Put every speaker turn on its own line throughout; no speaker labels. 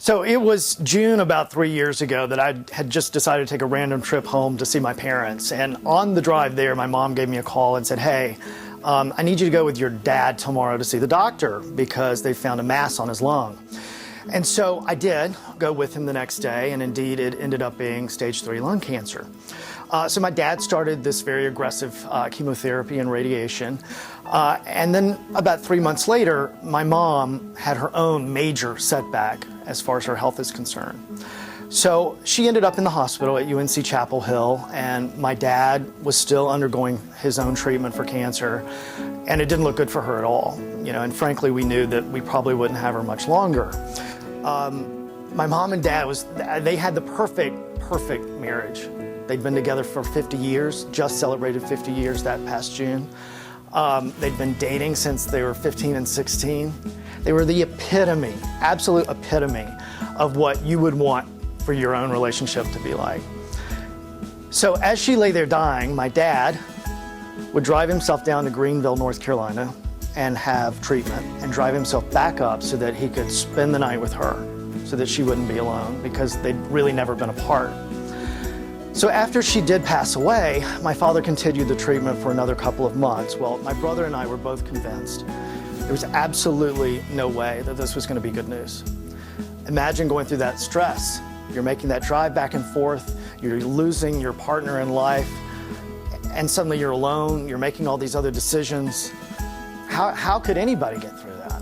So it was June about 3 years ago that I had just decided to take a random trip home to see my parents. And on the drive there, my mom gave me a call and said, hey, I need you to go with your dad tomorrow to see the doctor because they found a mass on his lung. And so I did go with him the next day, and indeed it ended up being stage 3 lung cancer. So my dad started this very aggressive chemotherapy and radiation. And then about 3 months later, my mom had her own major setback as far as her health is concerned. So she ended up in the hospital at UNC Chapel Hill, and my dad was still undergoing his own treatment for cancer, and it didn't look good for her at all. And frankly, we knew that we probably wouldn't have her much longer. My mom and dad, they had the perfect marriage. They'd been together for 50 years, just celebrated 50 years that past June. They'd been dating since they were 15 and 16. They were the epitome, absolute epitome of what you would want for your own relationship to be like. So as she lay there dying, my dad would drive himself down to Greenville, North Carolina, and have treatment, and drive himself back up so that he could spend the night with her, so that she wouldn't be alone, because they'd really never been apart. So after she did pass away, my father continued the treatment for another couple of months. Well, my brother and I were both convinced there was absolutely no way that this was going to be good news. Imagine going through that stress. You're making that drive back and forth, you're losing your partner in life, and suddenly you're alone, you're making all these other decisions. How could anybody get through that?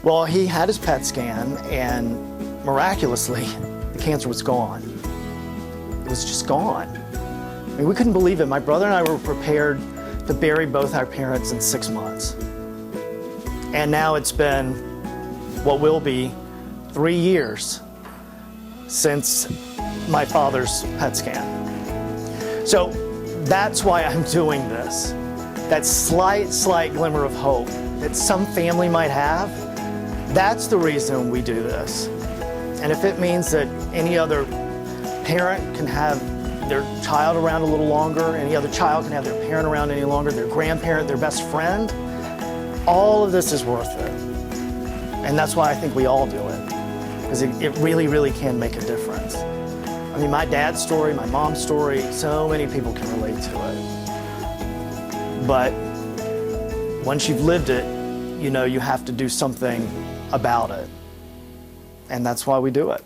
Well, he had his PET scan, and miraculously, the cancer was gone. It was just gone. I mean, we couldn't believe it. My brother and I were prepared to bury both our parents in 6 months. And now it's been what will be 3 years since my father's PET scan. So that's why I'm doing this. That slight glimmer of hope that some family might have, that's the reason we do this. And if it means that any other parent can have their child around a little longer, any other child can have their parent around any longer, their grandparent, their best friend, all of this is worth it. And that's why I think we all do it, because it really can make a difference. I mean, my dad's story, my mom's story, so many people can relate to it. But once you've lived it, you have to do something about it. And that's why we do it.